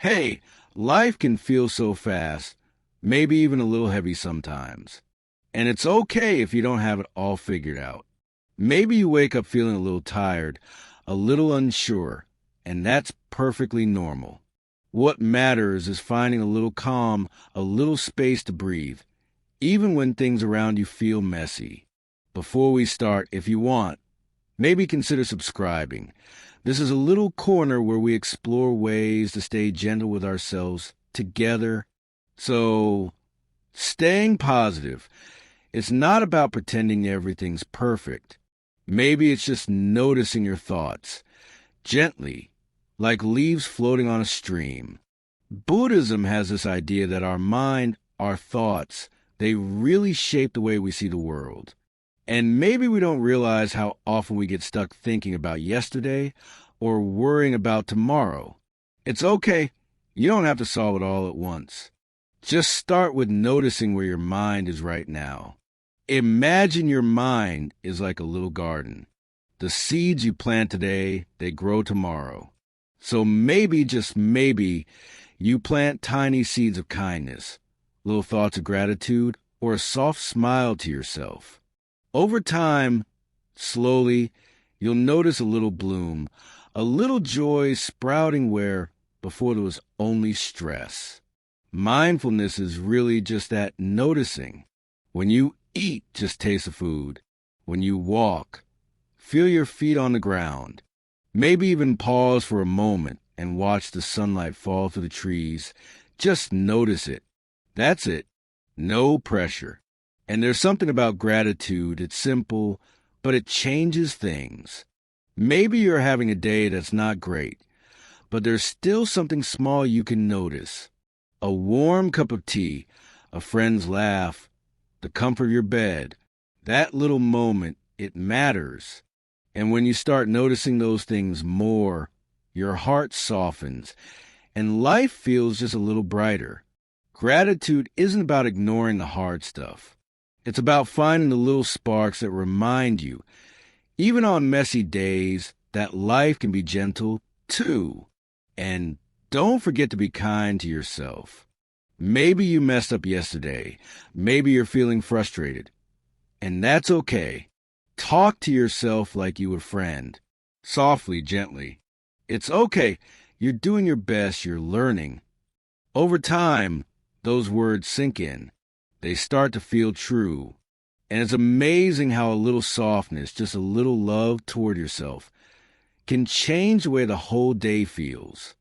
Hey, life can feel so fast, maybe even a little heavy sometimes. And it's okay if you don't have it all figured out. Maybe you wake up feeling a little tired, a little unsure, and that's perfectly normal. What matters is finding a little calm, a little space to breathe, even when things around you feel messy. Before we start, if you want, maybe consider subscribing. This is a little corner where we explore ways to stay gentle with ourselves together. So, staying positive. It's not about pretending everything's perfect. Maybe it's just noticing your thoughts, gently, like leaves floating on a stream. Buddhism has this idea that our mind, our thoughts, they really shape the way we see the world. And maybe we don't realize how often we get stuck thinking about yesterday or worrying about tomorrow. It's okay. You don't have to solve it all at once. Just start with noticing where your mind is right now. Imagine your mind is like a little garden. The seeds you plant today, they grow tomorrow. So maybe, just maybe, you plant tiny seeds of kindness, little thoughts of gratitude, or a soft smile to yourself. Over time, slowly, you'll notice a little bloom, a little joy sprouting where before there was only stress. Mindfulness is really just that noticing. When you eat, just taste the food. When you walk, feel your feet on the ground. Maybe even pause for a moment and watch the sunlight fall through the trees. Just notice it. That's it. No pressure. And there's something about gratitude. It's simple, but it changes things. Maybe you're having a day that's not great, but there's still something small you can notice. A warm cup of tea, a friend's laugh, the comfort of your bed. That little moment, it matters. And when you start noticing those things more, your heart softens, and life feels just a little brighter. Gratitude isn't about ignoring the hard stuff. It's about finding the little sparks that remind you, even on messy days, that life can be gentle too. And don't forget to be kind to yourself. Maybe you messed up yesterday. Maybe you're feeling frustrated. And that's okay. Talk to yourself like you would a friend. Softly, gently. It's okay. You're doing your best. You're learning. Over time, those words sink in. They start to feel true. And it's amazing how a little softness, just a little love toward yourself, can change the way the whole day feels.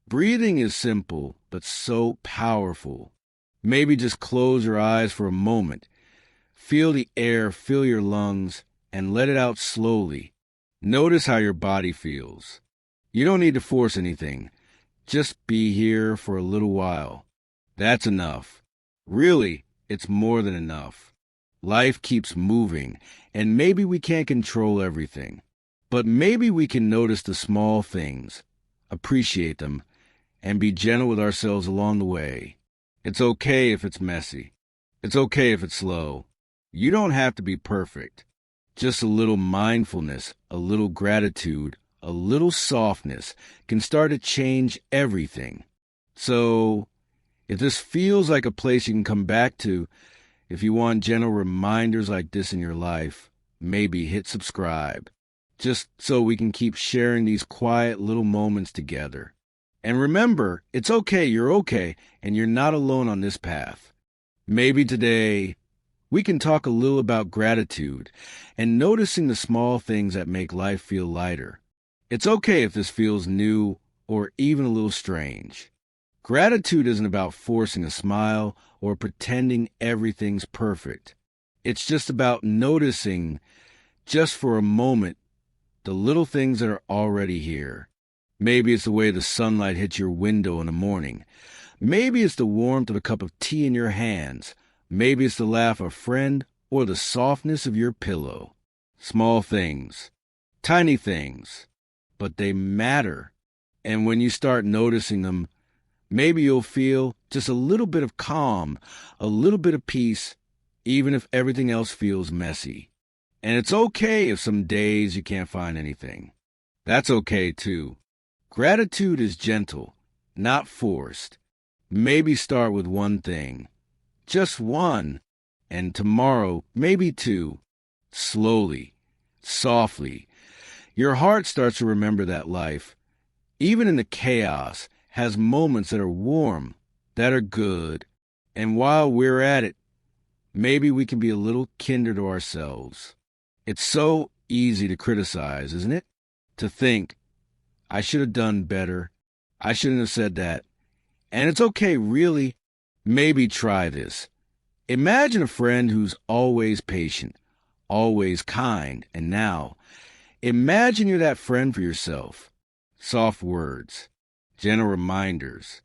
Breathing is simple, but so powerful. Maybe just close your eyes for a moment. Feel the air fill your lungs and let it out slowly. Notice how your body feels. You don't need to force anything. Just be here for a little while. That's enough. Really, it's more than enough. Life keeps moving, and maybe we can't control everything. But maybe we can notice the small things, appreciate them, and be gentle with ourselves along the way. It's okay if it's messy. It's okay if it's slow. You don't have to be perfect. Just a little mindfulness, a little gratitude, a little softness can start to change everything. So, if this feels like a place you can come back to, if you want gentle reminders like this in your life, maybe hit subscribe, just so we can keep sharing these quiet little moments together. And remember, it's okay, you're okay, and you're not alone on this path. Maybe today, we can talk a little about gratitude and noticing the small things that make life feel lighter. It's okay if this feels new or even a little strange. Gratitude isn't about forcing a smile or pretending everything's perfect. It's just about noticing, just for a moment, the little things that are already here. Maybe it's the way the sunlight hits your window in the morning. Maybe it's the warmth of a cup of tea in your hands. Maybe it's the laugh of a friend or the softness of your pillow. Small things, tiny things, but they matter. And when you start noticing them, maybe you'll feel just a little bit of calm, a little bit of peace, even if everything else feels messy. And it's okay if some days you can't find anything. That's okay too. Gratitude is gentle. not forced. Maybe start with one thing, just one, and tomorrow, maybe two. Slowly, softly, your heart starts to remember that life, even in the chaos, has moments that are warm, that are good. And while we're at it, maybe we can be a little kinder to ourselves. It's so easy to criticize, isn't it? To think, I should have done better. I shouldn't have said that. And it's okay, really. Maybe try this. Imagine a friend who's always patient, always kind, and now, imagine you're that friend for yourself. Soft words, gentle reminders.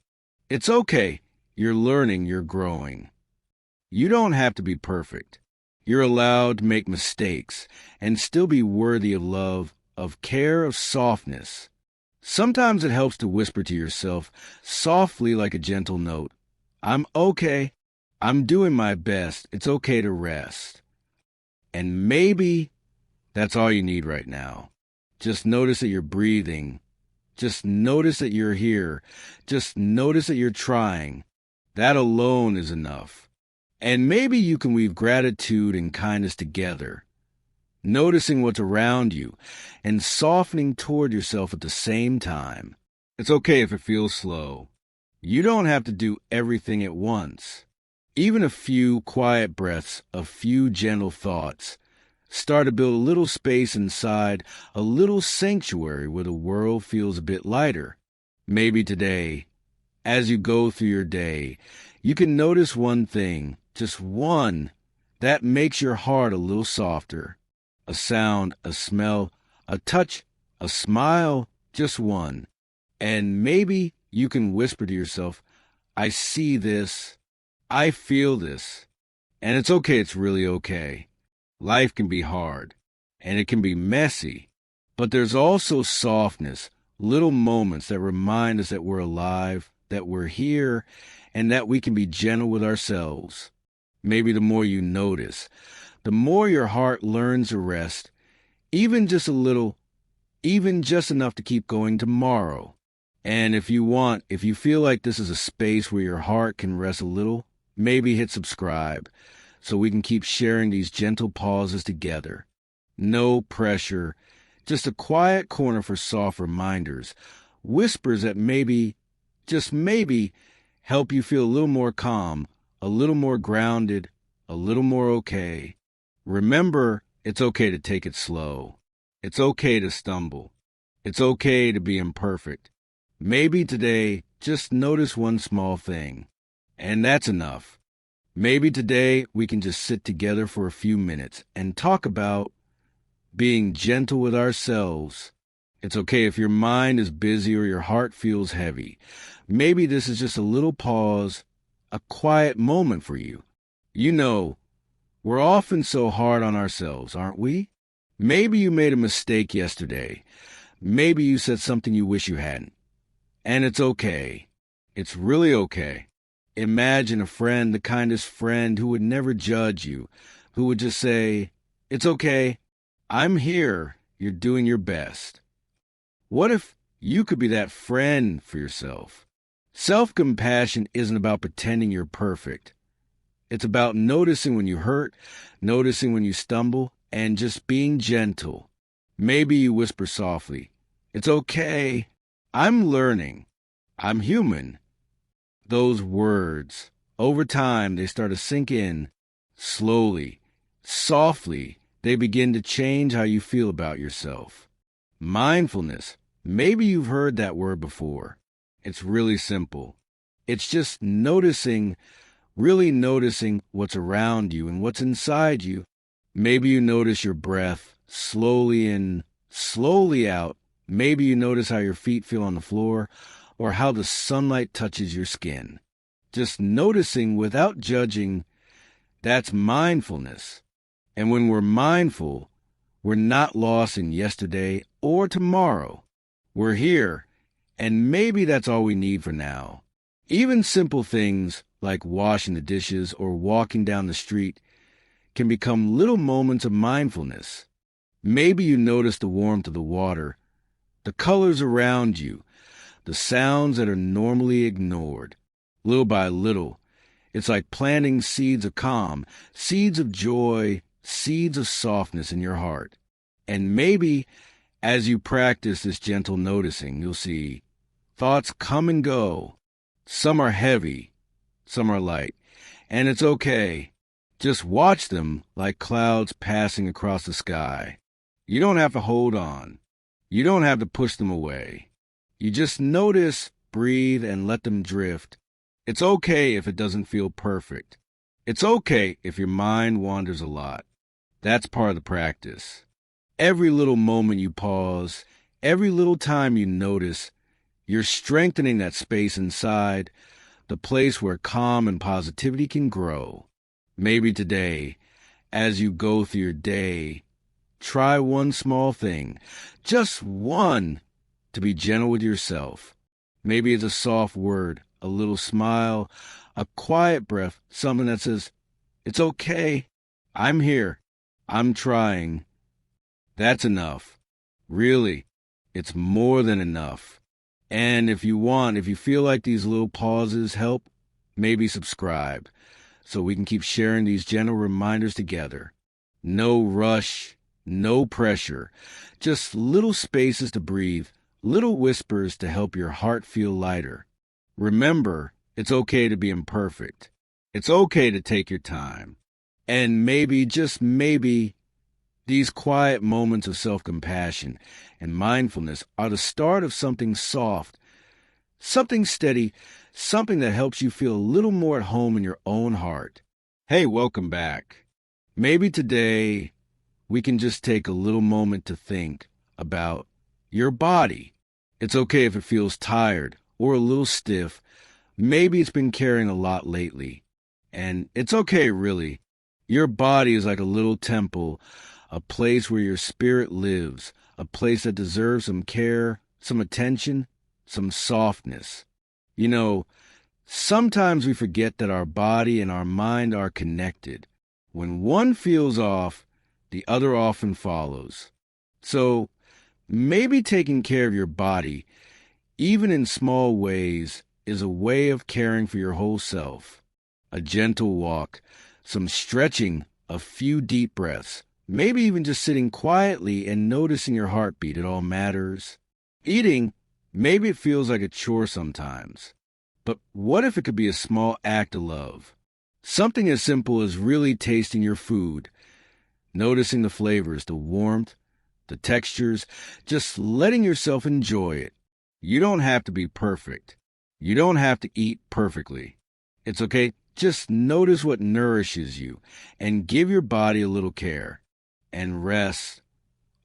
It's okay. You're learning, you're growing. You don't have to be perfect. You're allowed to make mistakes and still be worthy of love, of care, of softness. Sometimes it helps to whisper to yourself, softly like a gentle note, I'm okay. I'm doing my best. It's okay to rest. And maybe that's all you need right now. Just notice that you're breathing. Just notice that you're here. Just notice that you're trying. That alone is enough. And maybe you can weave gratitude and kindness together, noticing what's around you and softening toward yourself at the same time. It's okay if it feels slow. You don't have to do everything at once. Even a few quiet breaths, a few gentle thoughts, start to build a little space inside, a little sanctuary where the world feels a bit lighter. Maybe today, as you go through your day, you can notice one thing, just one, that makes your heart a little softer. A sound, a smell, a touch, a smile, just one. And maybe you can whisper to yourself, I see this, I feel this. And it's okay, it's really okay. Life can be hard, and it can be messy, but there's also softness, little moments that remind us that we're alive, that we're here, and that we can be gentle with ourselves. Maybe the more you notice, the more your heart learns to rest, even just a little, even just enough to keep going tomorrow. And if you feel like this is a space where your heart can rest a little, maybe hit subscribe so we can keep sharing these gentle pauses together. No pressure, just a quiet corner for soft reminders, whispers that maybe, just maybe, help you feel a little more calm, a little more grounded, a little more okay. Remember, it's okay to take it slow. It's okay to stumble. It's okay to be imperfect. Maybe today, just notice one small thing, and that's enough. Maybe today we can just sit together for a few minutes and talk about being gentle with ourselves. It's okay if your mind is busy or your heart feels heavy. Maybe this is just a little pause, a quiet moment for you. You know, we're often so hard on ourselves, aren't we? Maybe you made a mistake yesterday. Maybe you said something you wish you hadn't. And it's okay. It's really okay. Imagine a friend, the kindest friend, who would never judge you, who would just say, it's okay. I'm here. You're doing your best. What if you could be that friend for yourself? Self-compassion isn't about pretending you're perfect. It's about noticing when you hurt, noticing when you stumble, and just being gentle. Maybe you whisper softly, it's okay. I'm learning. I'm human. Those words, over time, they start to sink in. Slowly, softly, they begin to change how you feel about yourself. Mindfulness. Maybe you've heard that word before. It's really simple. It's just noticing, really noticing what's around you and what's inside you. Maybe you notice your breath slowly in, slowly out. Maybe you notice how your feet feel on the floor or how the sunlight touches your skin. Just noticing without judging, that's mindfulness. And when we're mindful, we're not lost in yesterday or tomorrow. We're here, and maybe that's all we need for now. Even simple things like washing the dishes or walking down the street can become little moments of mindfulness. Maybe you notice the warmth of the water, the colors around you. the sounds that are normally ignored. Little by little, it's like planting seeds of calm, seeds of joy, seeds of softness in your heart. And maybe as you practice this gentle noticing, you'll see thoughts come and go. Some are heavy, some are light. And it's okay. Just watch them like clouds passing across the sky. You don't have to hold on. You don't have to push them away. You just notice, breathe, and let them drift. It's okay if it doesn't feel perfect. It's okay if your mind wanders a lot. That's part of the practice. Every little moment you pause, every little time you notice, you're strengthening that space inside, the place where calm and positivity can grow. Maybe today, as you go through your day, try one small thing, just one, to be gentle with yourself. Maybe it's a soft word, a little smile, a quiet breath, something that says, "It's okay. I'm here. I'm trying." That's enough. Really, it's more than enough. And if you feel like these little pauses help, maybe subscribe so we can keep sharing these gentle reminders together. No rush, no pressure, just little spaces to breathe, little whispers to help your heart feel lighter. Remember, it's okay to be imperfect. It's okay to take your time. And maybe, just maybe, these quiet moments of self-compassion and mindfulness are the start of something soft, something steady, something that helps you feel a little more at home in your own heart. Hey, welcome back. Maybe today we can just take a little moment to think about your body. It's okay if it feels tired or a little stiff. Maybe it's been carrying a lot lately. And it's okay, really. Your body is like a little temple, a place where your spirit lives, a place that deserves some care, some attention, some softness. You know, sometimes we forget that our body and our mind are connected. When one feels off, the other often follows. So maybe taking care of your body, even in small ways, is a way of caring for your whole self. A gentle walk, some stretching, a few deep breaths, maybe even just sitting quietly and noticing your heartbeat. It all matters. Eating, maybe it feels like a chore sometimes. But what if it could be a small act of love? Something as simple as really tasting your food, noticing the flavors, the warmth, the textures, just letting yourself enjoy it. You don't have to be perfect. You don't have to eat perfectly. It's okay. Just notice what nourishes you and give your body a little care. And rest.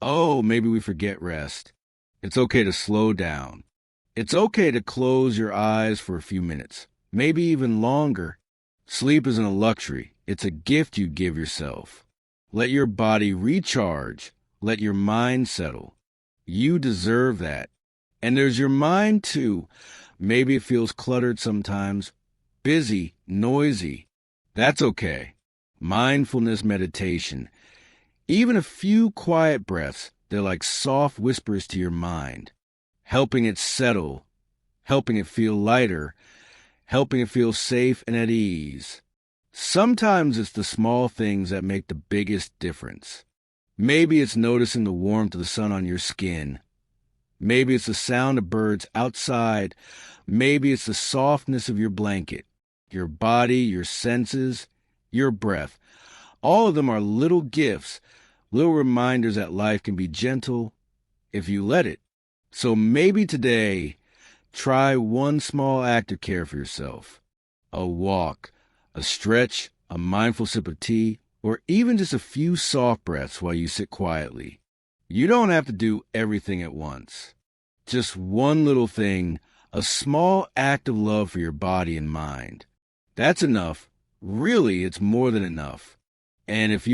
Oh, maybe we forget rest. It's okay to slow down. It's okay to close your eyes for a few minutes, maybe even longer. Sleep isn't a luxury. It's a gift you give yourself. Let your body recharge. Let your mind settle. You deserve that. And there's your mind, too. Maybe it feels cluttered sometimes, busy, noisy. That's okay. Mindfulness meditation. Even a few quiet breaths, they're like soft whispers to your mind, helping it settle, helping it feel lighter, helping it feel safe and at ease. Sometimes it's the small things that make the biggest difference. Maybe it's noticing the warmth of the sun on your skin. Maybe it's the sound of birds outside. Maybe it's the softness of your blanket, your body, your senses, your breath. All of them are little gifts, little reminders that life can be gentle if you let it. So maybe today, try one small act of care for yourself. A walk, a stretch, a mindful sip of tea, or even just a few soft breaths while you sit quietly. You don't have to do everything at once. Just one little thing, a small act of love for your body and mind. That's enough. Really, it's more than enough. And if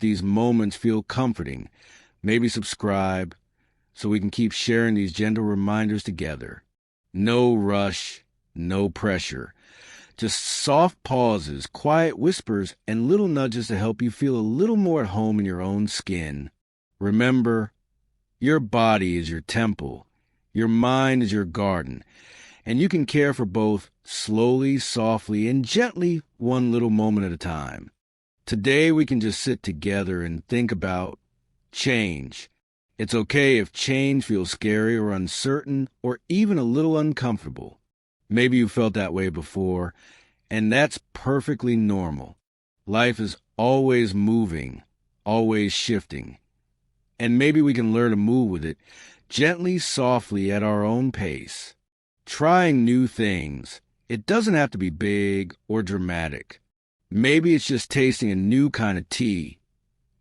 these moments feel comforting, maybe subscribe so we can keep sharing these gentle reminders together. No rush, no pressure. Just soft pauses, quiet whispers, and little nudges to help you feel a little more at home in your own skin. Remember, your body is your temple. Your mind is your garden, and you can care for both slowly, softly, and gently, one little moment at a time. Today we can just sit together and think about change. It's okay if change feels scary or uncertain or even a little uncomfortable. Maybe you felt that way before, and that's perfectly normal. Life is always moving, always shifting. And maybe we can learn to move with it gently, softly, at our own pace. Trying new things. It doesn't have to be big or dramatic. Maybe it's just tasting a new kind of tea,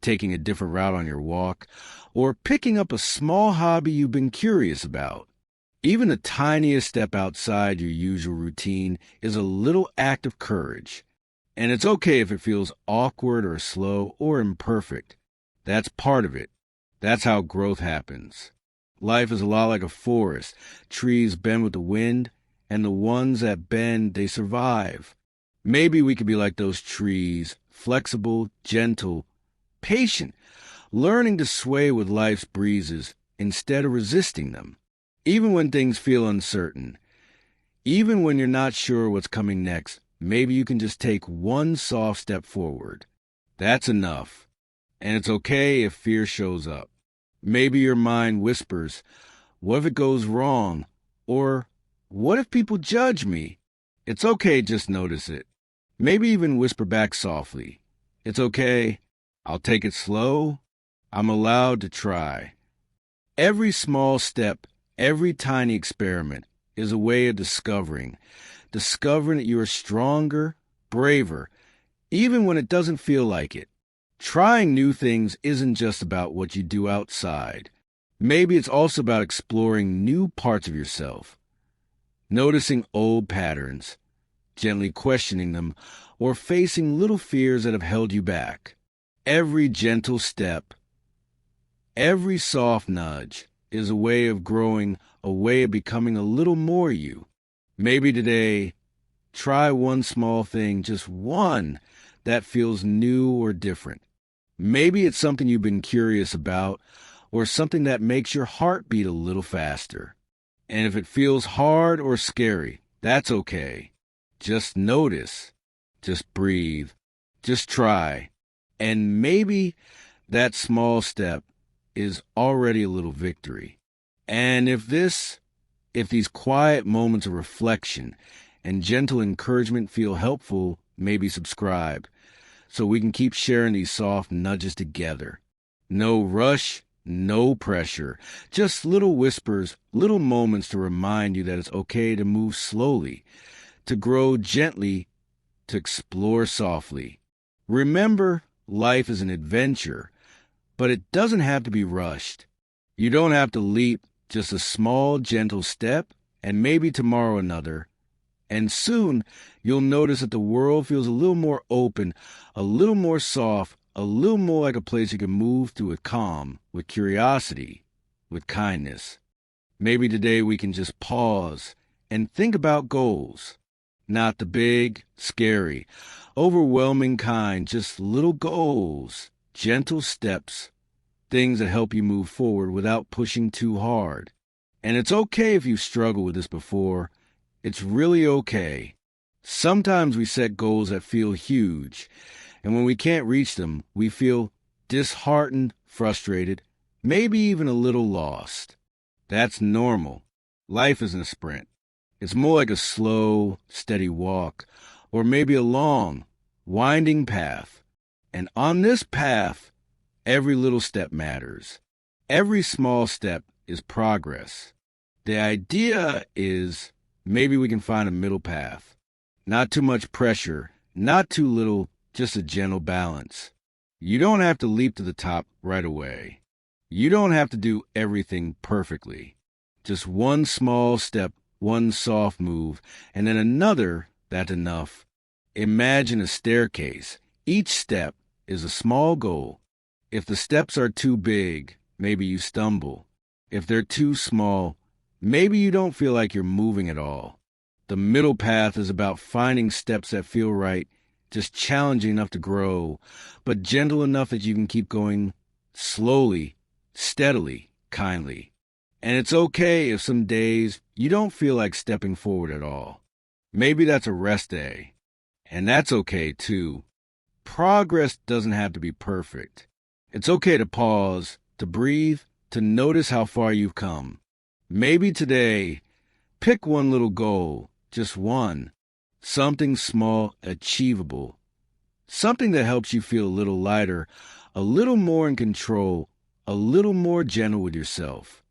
taking a different route on your walk, or picking up a small hobby you've been curious about. Even the tiniest step outside your usual routine is a little act of courage. And it's okay if it feels awkward or slow or imperfect. That's part of it. That's how growth happens. Life is a lot like a forest. Trees bend with the wind, and the ones that bend, they survive. Maybe we could be like those trees, flexible, gentle, patient, learning to sway with life's breezes instead of resisting them. Even when things feel uncertain, even when you're not sure what's coming next, maybe you can just take one soft step forward. That's enough. And it's okay if fear shows up. Maybe your mind whispers, what if it goes wrong? Or, what if people judge me? It's okay, just notice it. Maybe even whisper back softly. It's okay. I'll take it slow. I'm allowed to try. Every small step, every tiny experiment is a way of discovering that you are stronger, braver, even when it doesn't feel like it. Trying new things isn't just about what you do outside. Maybe it's also about exploring new parts of yourself, noticing old patterns, gently questioning them, or facing little fears that have held you back. Every gentle step, every soft nudge is a way of growing, a way of becoming a little more you. Maybe today, try one small thing, just one, that feels new or different. Maybe it's something you've been curious about, or something that makes your heart beat a little faster. And if it feels hard or scary, that's okay. Just notice, just breathe, just try. And maybe that small step is already a little victory. And if these quiet moments of reflection and gentle encouragement feel helpful, maybe subscribe so we can keep sharing these soft nudges together. No rush, no pressure, just little whispers, little moments to remind you that it's okay to move slowly, to grow gently, to explore softly. Remember, life is an adventure, but it doesn't have to be rushed. You don't have to leap, just a small, gentle step, and maybe tomorrow another. And soon, you'll notice that the world feels a little more open, a little more soft, a little more like a place you can move through with calm, with curiosity, with kindness. Maybe today we can just pause and think about goals. Not the big, scary, overwhelming kind, just little goals, gentle steps, things that help you move forward without pushing too hard. And it's okay if you've struggled with this before. It's really okay. Sometimes we set goals that feel huge, and when we can't reach them, we feel disheartened, frustrated, maybe even a little lost. That's normal. Life isn't a sprint. It's more like a slow, steady walk, or maybe a long, winding path. And on this path, every little step matters. Every small step is progress. The idea is maybe we can find a middle path. Not too much pressure, not too little, just a gentle balance. You don't have to leap to the top right away. You don't have to do everything perfectly. Just one small step, one soft move, and then another, that's enough. Imagine a staircase. Each step is a small goal. If the steps are too big, maybe you stumble. If they're too small, maybe you don't feel like you're moving at all. The middle path is about finding steps that feel right, just challenging enough to grow, but gentle enough that you can keep going slowly, steadily, kindly. And it's okay if some days you don't feel like stepping forward at all. Maybe that's a rest day. And that's okay too. Progress doesn't have to be perfect. It's okay to pause, to breathe, to notice how far you've come. Maybe today, pick one little goal, just one. Something small, achievable. Something that helps you feel a little lighter, a little more in control, a little more gentle with yourself.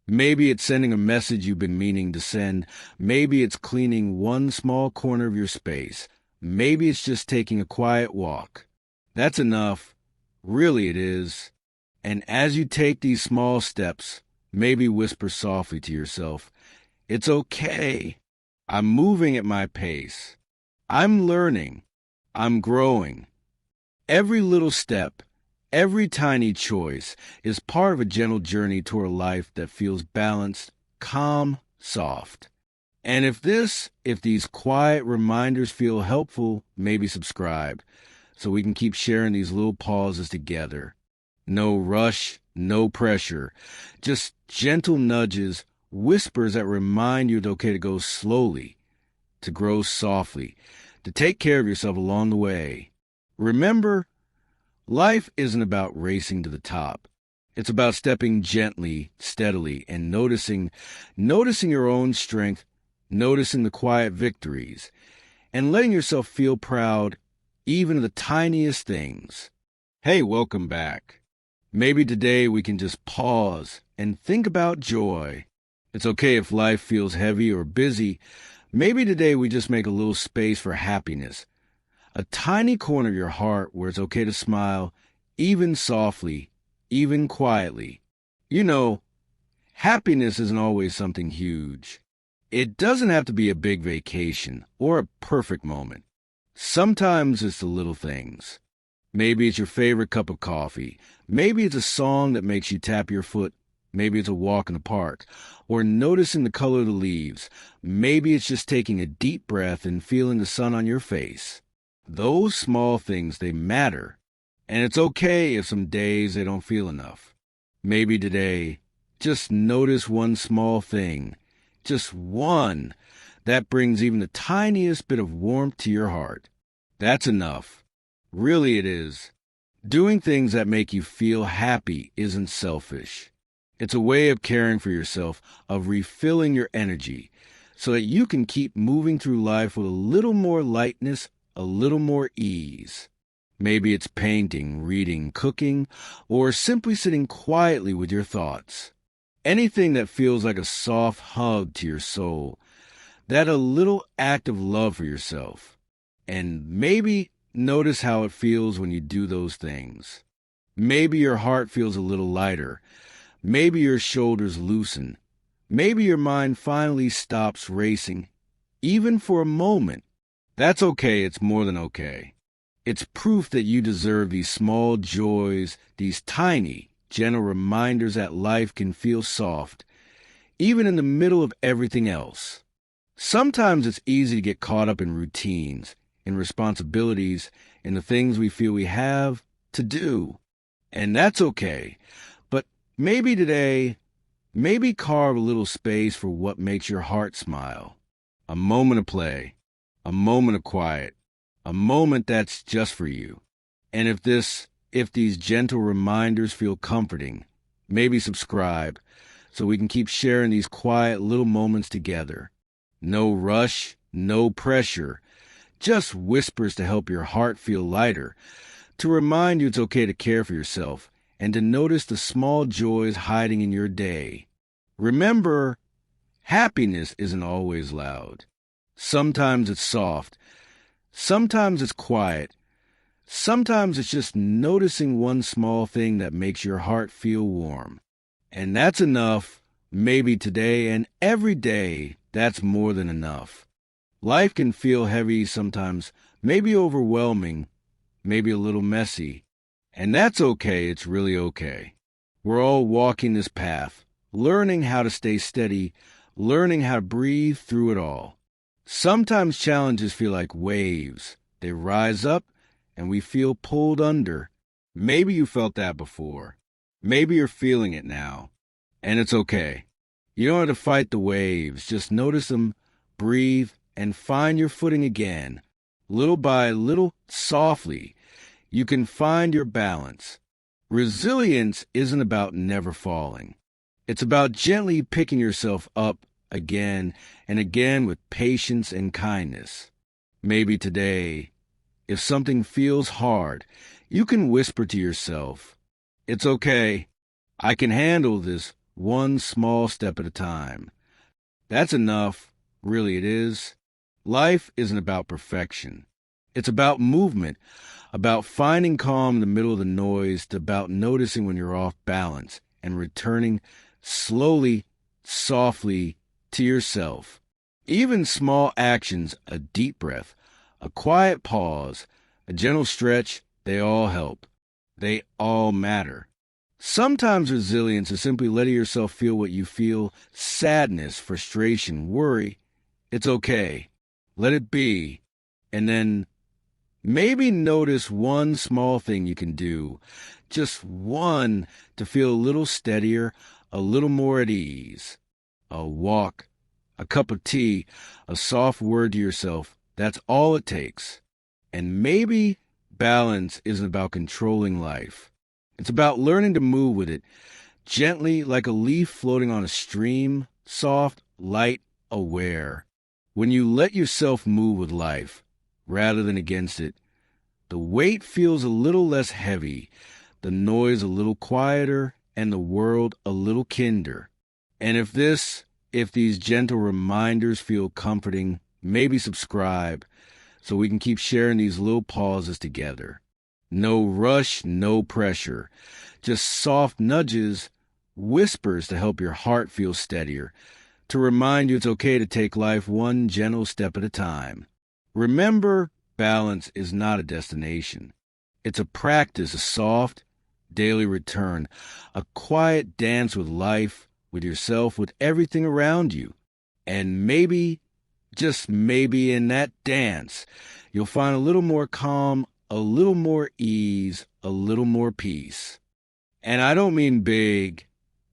Maybe it's sending a message you've been meaning to send. Maybe it's cleaning one small corner of your space. Maybe it's just taking a quiet walk. That's enough. Really it is. And as you take these small steps, maybe whisper softly to yourself, "It's okay. I'm moving at my pace. I'm learning. I'm growing." Every little step, every tiny choice is part of a gentle journey toward a life that feels balanced, calm, soft. And if these quiet reminders feel helpful, maybe subscribe so we can keep sharing these little pauses together. No rush, no pressure, just gentle nudges, whispers that remind you it's okay to go slowly, to grow softly, to take care of yourself along the way. Remember, life isn't about racing to the top. It's about stepping gently, steadily, and noticing your own strength, noticing the quiet victories, and letting yourself feel proud even of the tiniest things. Hey, welcome back. Maybe today we can just pause and think about joy. It's okay if life feels heavy or busy. Maybe today we just make a little space for happiness. A tiny corner of your heart where it's okay to smile, even softly, even quietly. You know, happiness isn't always something huge. It doesn't have to be a big vacation or a perfect moment. Sometimes it's the little things. Maybe it's your favorite cup of coffee. Maybe it's a song that makes you tap your foot. Maybe it's a walk in the park or noticing the color of the leaves. Maybe it's just taking a deep breath and feeling the sun on your face. Those small things, they matter. And it's okay if some days they don't feel enough. Maybe today, just notice one small thing, just one, that brings even the tiniest bit of warmth to your heart. That's enough. Really it is. Doing things that make you feel happy isn't selfish. It's a way of caring for yourself, of refilling your energy, so that you can keep moving through life with a little more lightness, a little more ease. Maybe it's painting, reading, cooking, or simply sitting quietly with your thoughts. Anything that feels like a soft hug to your soul, that a little act of love for yourself. And maybe notice how it feels when you do those things. Maybe your heart feels a little lighter. Maybe your shoulders loosen. Maybe your mind finally stops racing, even for a moment. That's okay, it's more than okay. It's proof that you deserve these small joys, these tiny, gentle reminders that life can feel soft, even in the middle of everything else. Sometimes it's easy to get caught up in routines, in responsibilities, in the things we feel we have to do. And that's okay. But maybe today, maybe carve a little space for what makes your heart smile. A moment of play, a moment of quiet, a moment that's just for you. And if these gentle reminders feel comforting, maybe subscribe so we can keep sharing these quiet little moments together. No rush, no pressure, just whispers to help your heart feel lighter, to remind you it's okay to care for yourself, and to notice the small joys hiding in your day. Remember, happiness isn't always loud. Sometimes it's soft. Sometimes it's quiet. Sometimes it's just noticing one small thing that makes your heart feel warm. And that's enough. Maybe today and every day, that's more than enough. Life can feel heavy sometimes, maybe overwhelming, maybe a little messy. And that's okay, it's really okay. We're all walking this path, learning how to stay steady, learning how to breathe through it all. Sometimes challenges feel like waves. They rise up and we feel pulled under. Maybe you felt that before. Maybe you're feeling it now. And it's okay. You don't have to fight the waves. Just notice them, breathe, and find your footing again. Little by little, softly, you can find your balance. Resilience isn't about never falling. It's about gently picking yourself up again and again with patience and kindness. Maybe today, if something feels hard, you can whisper to yourself, "It's okay. I can handle this one small step at a time." That's enough. Really, it is. Life isn't about perfection. It's about movement, about finding calm in the middle of the noise, about noticing when you're off balance and returning slowly, softly to yourself. Even small actions, a deep breath, a quiet pause, a gentle stretch, they all help. They all matter. Sometimes resilience is simply letting yourself feel what you feel, sadness, frustration, worry. It's okay. Let it be. And then maybe notice one small thing you can do, just one, to feel a little steadier, a little more at ease. A walk, a cup of tea, a soft word to yourself. That's all it takes. And maybe balance isn't about controlling life. It's about learning to move with it, gently like a leaf floating on a stream, soft, light, aware. When you let yourself move with life, rather than against it, the weight feels a little less heavy, the noise a little quieter, and the world a little kinder. And if these gentle reminders feel comforting, maybe subscribe so we can keep sharing these little pauses together. No rush, no pressure, just soft nudges, whispers to help your heart feel steadier, to remind you it's okay to take life one gentle step at a time. Remember, balance is not a destination. It's a practice, a soft, daily return, a quiet dance with life, with yourself, with everything around you. And maybe, just maybe in that dance, you'll find a little more calm, a little more ease, a little more peace. And I don't mean big,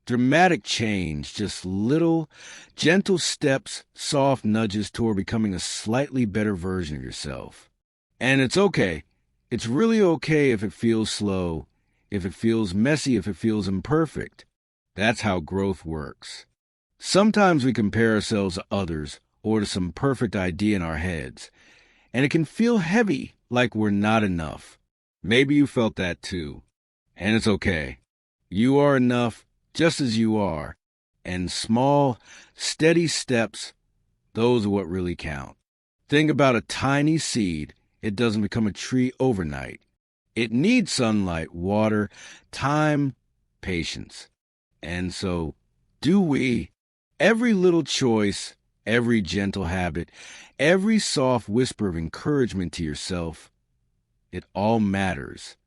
dramatic change, just little, gentle steps, soft nudges toward becoming a slightly better version of yourself. And it's okay. It's really okay if it feels slow, if it feels messy, if it feels imperfect. That's how growth works. Sometimes we compare ourselves to others or to some perfect idea in our heads, and it can feel heavy, like we're not enough. Maybe you felt that too. And it's okay. You are enough just as you are. And small, steady steps, those are what really count. Think about a tiny seed. It doesn't become a tree overnight. It needs sunlight, water, time, patience. And so, do we. Every little choice, every gentle habit, every soft whisper of encouragement to yourself, it all matters.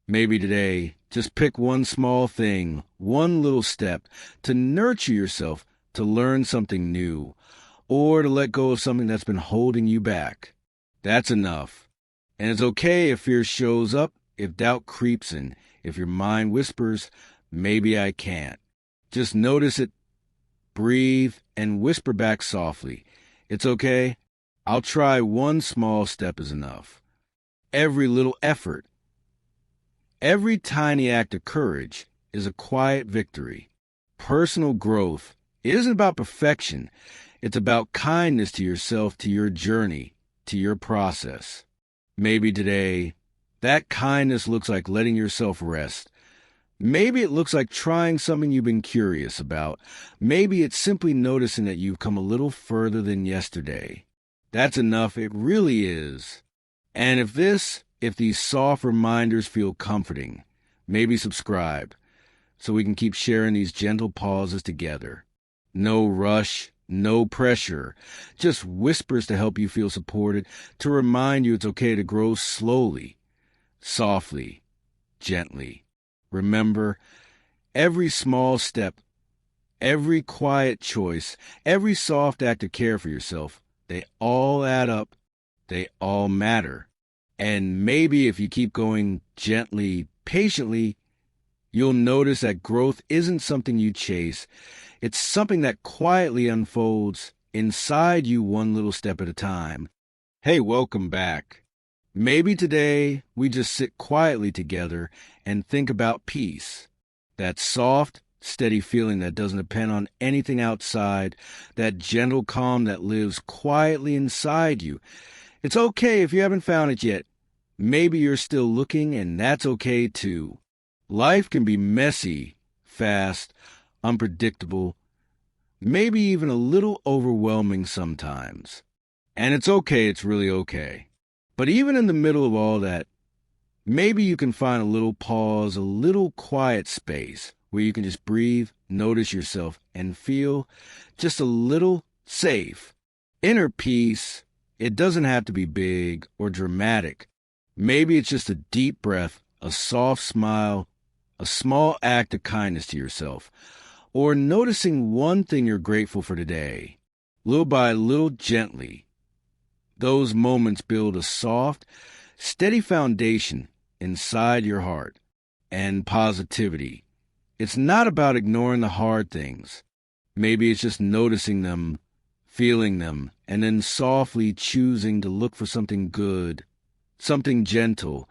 Maybe today, just pick one small thing, one little step to nurture yourself, to learn something new, or to let go of something that's been holding you back. That's enough. And it's okay if fear shows up, if doubt creeps in, if your mind whispers, "Maybe I can't." Just notice it, breathe, and whisper back softly, "It's okay. I'll try. One small step is enough." Every little effort, every tiny act of courage is a quiet victory. Personal growth isn't about perfection. It's about kindness to yourself, to your journey, to your process. Maybe today, that kindness looks like letting yourself rest. Maybe it looks like trying something you've been curious about. Maybe it's simply noticing that you've come a little further than yesterday. That's enough. It really is. And if these soft reminders feel comforting, maybe subscribe so we can keep sharing these gentle pauses together. No rush, no pressure, just whispers to help you feel supported, to remind you it's okay to grow slowly, softly, gently. Remember, every small step, every quiet choice, every soft act of care for yourself, they all add up, they all matter. And maybe if you keep going gently, patiently, you'll notice that growth isn't something you chase. It's something that quietly unfolds inside you one little step at a time. Hey, welcome back. Maybe today we just sit quietly together and think about peace. That soft, steady feeling that doesn't depend on anything outside, that gentle calm that lives quietly inside you. It's okay if you haven't found it yet. Maybe you're still looking, and that's okay too. Life can be messy, fast, unpredictable, maybe even a little overwhelming sometimes. And it's okay, it's really okay. But even in the middle of all that, maybe you can find a little pause, a little quiet space where you can just breathe, notice yourself, and feel just a little safe. Inner peace, it doesn't have to be big or dramatic. Maybe it's just a deep breath, a soft smile, a small act of kindness to yourself, or noticing one thing you're grateful for today. Little by little, gently. Those moments build a soft, steady foundation inside your heart and positivity. It's not about ignoring the hard things. Maybe it's just noticing them, feeling them, and then softly choosing to look for something good, something gentle,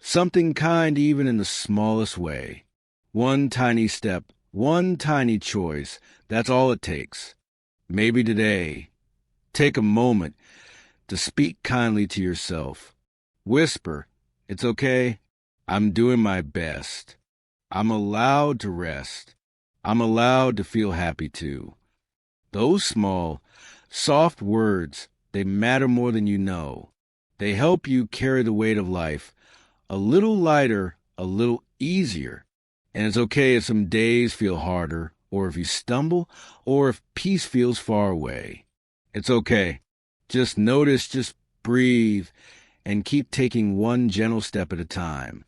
something kind even in the smallest way. One tiny step, one tiny choice, that's all it takes. Maybe today, take a moment to speak kindly to yourself. Whisper, it's okay, I'm doing my best. I'm allowed to rest. I'm allowed to feel happy too. Those small, soft words, they matter more than you know. They help you carry the weight of life a little lighter, a little easier. And it's okay if some days feel harder, or if you stumble, or if peace feels far away. It's okay. Just notice, just breathe, and keep taking one gentle step at a time.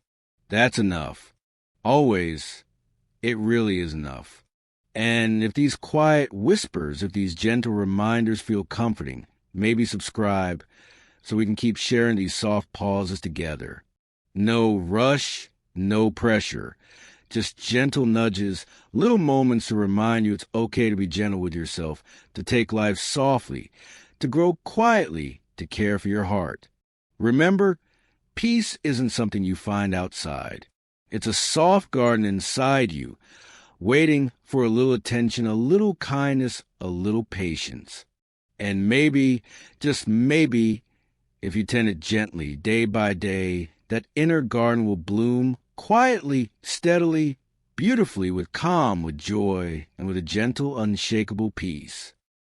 That's enough. Always, it really is enough. And if these quiet whispers, if these gentle reminders feel comforting, maybe subscribe so we can keep sharing these soft pauses together. No rush, no pressure. Just gentle nudges, little moments to remind you it's okay to be gentle with yourself, to take life softly, to grow quietly, to care for your heart. Remember, peace isn't something you find outside. It's a soft garden inside you, waiting for a little attention, a little kindness, a little patience. And maybe, just maybe, if you tend it gently, day by day, that inner garden will bloom quietly, steadily, beautifully, with calm, with joy, and with a gentle, unshakable peace.